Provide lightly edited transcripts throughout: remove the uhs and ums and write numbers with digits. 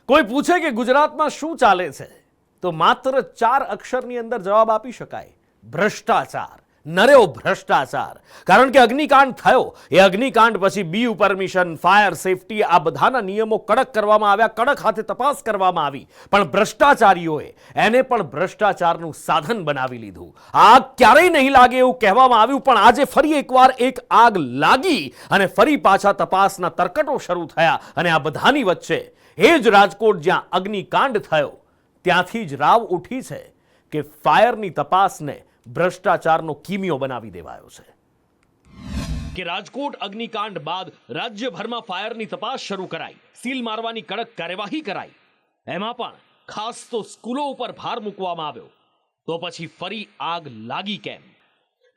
કોઈ પૂછે કે ગુજરાતમાં શું ચાલે છે તો માત્ર 4 અક્ષરની અંદર જવાબ આપી શકાય, ભ્રષ્ટાચાર, નર્યો ભ્રષ્ટાચાર. કારણ કે અગ્નિકાંડ થયો, એ અગ્નિકાંડ પછી બીયુ પરમિશન, ફાયર સેફટી, આ બધાના નિયમો કડક કરવામાં આવ્યા, કડક હાથે તપાસ કરવામાં આવી, પણ ભ્રષ્ટાચારીઓએ એને પણ ભ્રષ્ટાચારનું સાધન બનાવી લીધું. આગ ક્યારેય નહીં લાગે એવું કહેવામાં આવ્યું, પણ આજે ફરી એકવાર એક આગ લાગી અને ફરી પાછા તપાસના તરકટો શરૂ થયા. અને આ બધાની વચ્ચે એ જ રાજકોટ જ્યાં અગ્નિકાંડ થયો ત્યાંથી જ રાવ ઉઠી છે કે ફાયરની તપાસને ભ્રષ્ટાચારનો કિમિયો બનાવી દેવાયો છે. કે રાજકોટ અગ્નિકાંડ બાદ રાજ્યભરમાં ફાયરની તપાસ શરૂ કરાઈ, સીલ મારવાની કડક કાર્યવાહી કરાઈ. એમાં પણ ખાસ તો સ્કૂલો ઉપર ભાર મૂકવામાં આવ્યો. તો પછી ફરી આગ લાગી કેમ?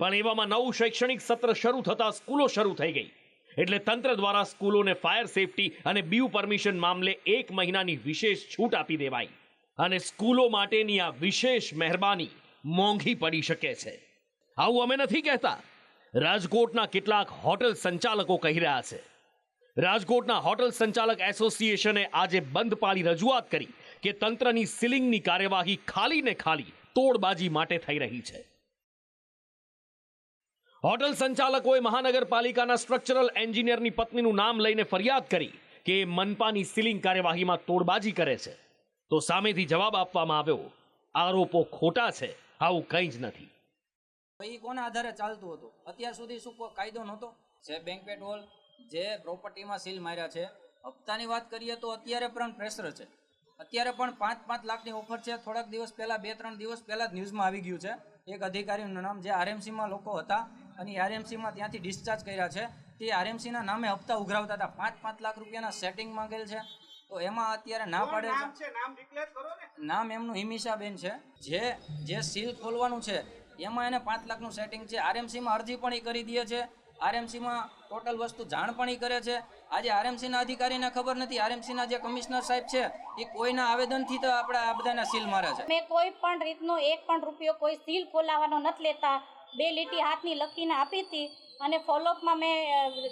પણ એવામાં નવું શૈક્ષણિક સત્ર શરૂ થતા સ્કૂલો શરૂ થઈ ગઈ, એટલે તંત્ર દ્વારા સ્કૂલોને ફાયર સેફટી અને બીયુ પરમિશન મામલે 1 મહિનાની વિશેષ છૂટ આપી દેવાઈ. અને સ્કૂલો માટેની આ વિશેષ મહેરબાની મોંઘી પડી શકે છે. આવું અમે નથી કહેતા, રાજકોટના કેટલાક હોટલ સંચાલકો કહી રહ્યા છે. રાજકોટના હોટલ સંચાલક એસોસિએશને આજે બંધ પાળી રજૂઆત કરી કે તંત્રની સીલિંગની કાર્યવાહી ખાલી ને ખાલી તોડબાજી માટે થઈ રહી છે. હોટલ સંચાલકોએ મહાનગરપાલિકાના સ્ટ્રક્ચરલ એન્જિનિયરની પત્નીનું નામ લઈને ફરિયાદ કરી કે મનપાની સીલિંગ કાર્યવાહીમાં તોડબાજી કરે છે. તો સામેથી જવાબ આપવામાં આવ્યો, આરોપો ખોટા છે, આવું કંઈ જ નથી. એ કોના આધારે ચાલતું હતું? અત્યાર સુધી શું કોઈ કાયદો નહોતો? જે બેન્ક્વેટ હોલ, જે પ્રોપર્ટીમાં સીલ માર્યા છે, હપ્તાની વાત કરીએ તો અત્યારે પણ પ્રેશર છે. અત્યારે પણ 5-5 લાખની ઓફર છે. થોડાક દિવસ પહેલા, 2-3 દિવસ પહેલા જ ન્યૂઝમાં આવી ગયું છે. એક અધિકારીનું નામ, જે આરએમસીમાં લોકો હતા અને આરએમસીમાં ત્યાંથી ડિસ્ચાર્જ કર્યા છે, તે આરએમસીના નામે હપ્તા ઉઘરાવતા હતા. 5-5 લાખ રૂપિયાના સેટિંગ માંગેલ છે. તો એમાં અત્યારે ના પાડે છે. નામ એમનું હિમિશાબેન છે. જે સીલ ખોલવાનું છે એમાં એને 5 લાખનું સેટિંગ છે. આરએમસીમાં અરજી પણ એ કરી દે છે. આરએમસીમાં ટોટલ વસ્તુ જાણ પણ એ કરે છે. આજે આરએમસીના અધિકારીને ખબર નથી, આરએમસીના જે કમિશનર સાહેબ છે એ કોઈના આવેદનથી તો આપણે આ બધાના સીલ મારે છે. મેં કોઈ પણ રીતનો 1 પણ રૂપિયો કોઈ સીલ ખોલાવવાનો નથી લેતા. 2 લીટી હાથની લખીને આપી હતી અને ફોલોઅપમાં મેં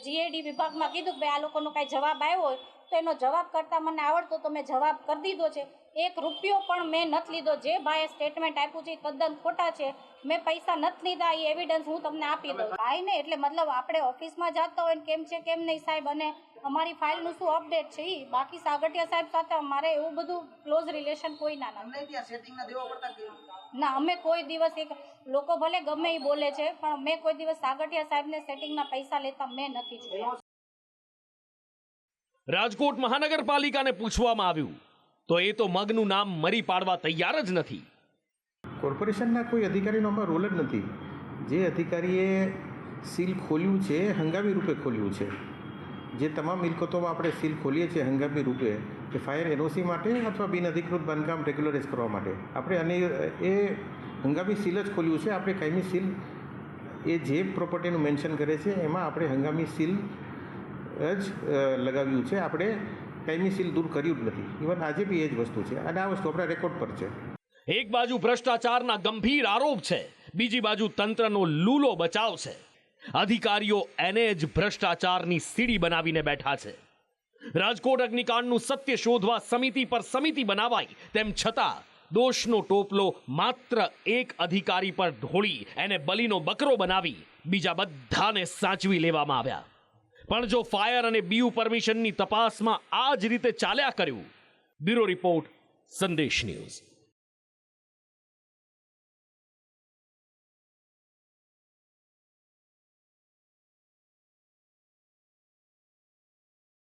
જીએડી વિભાગમાં કીધું કે ભાઈ આ લોકોનો કાંઈ જવાબ આવ્યો હોય તો એનો જવાબ કરતાં મને આવડતો તો મેં જવાબ કરી દીધો છે. 1 રૂપિયો પણ મેં નથી લીધો. જે ભાઈએ સ્ટેટમેન્ટ આપ્યું છે એ તદ્દન ખોટા છે. મેં પૈસા નથી લીધા, એ એવિડન્સ હું તમને આપી દઉં. ભાઈ ને એટલે મતલબ આપણે ઓફિસમાં જતા હોય ને કેમ છે કેમ નહીં સાહેબ, અને અમારી ફાઇલનું શું અપડેટ છે એ બાકી સાગઠિયા સાહેબ સાથે અમારે એવું બધું ક્લોઝ રિલેશન કોઈ ના અમે કોઈ દિવસ એક લોકો ભલે ગમે એ બોલે છે પણ મેં કોઈ દિવસ સાગઠિયા સાહેબને સેટિંગના પૈસા લેતા મેં નથી જોયા. રાજકોટ મહાનગરપાલિકાને પૂછવામાં આવ્યું તો એ તો મગનું નામ મરી પાડવા તૈયાર જ નથી. કોર્પોરેશનના કોઈ અધિકારીનો આમાં રોલ જ નથી. જે અધિકારીએ સીલ ખોલ્યું છે હંગામી રૂપે ખોલ્યું છે. જે તમામ મિલકતોમાં આપણે સીલ ખોલીએ છીએ હંગામી રૂપે, કે ફાયર એનઓસી માટે અથવા બિન અધિકૃત બાંધકામ રેગ્યુલરાઇઝ કરવા માટે, આપણે અને એ હંગામી સીલ જ ખોલ્યું છે. આપણે કાયમી સીલ એ જે પ્રોપર્ટીનું મેન્શન કરે છે એમાં આપણે હંગામી સીલ જ લગાવ્યું છે. આપણે કાયમી સીલ દૂર કર્યું જ નથી. ઇવન આજે બી એ જ વસ્તુ છે અને આ વસ્તુ આપણા રેકોર્ડ પર છે. એક બાજુ ભ્રષ્ટાચારના ગંભીર આરોપ છે, બીજી બાજુ તંત્રનો લૂલો બચાવ છે. અધિકારીઓ એને જ ભ્રષ્ટાચારની સીડી બનાવીને બેઠા છે. રાજકોટ અગ્નિકાંડનું સત્ય શોધવા સમિતિ પર સમિતિ બનાવાઈ, તેમ છતાં દોષનો ટોપલો માત્ર એક અધિકારી પર ઢોળી એને બલીનો બકરો બનાવી બીજા બધાને સાચવી લેવામાં આવ્યા. પણ જો ફાયર અને બીયુ પરમિશનની તપાસમાં આ જ રીતે ચાલ્યા કર્યું. બ્યુરો રિપોર્ટ, સંદેશ ન્યૂઝ.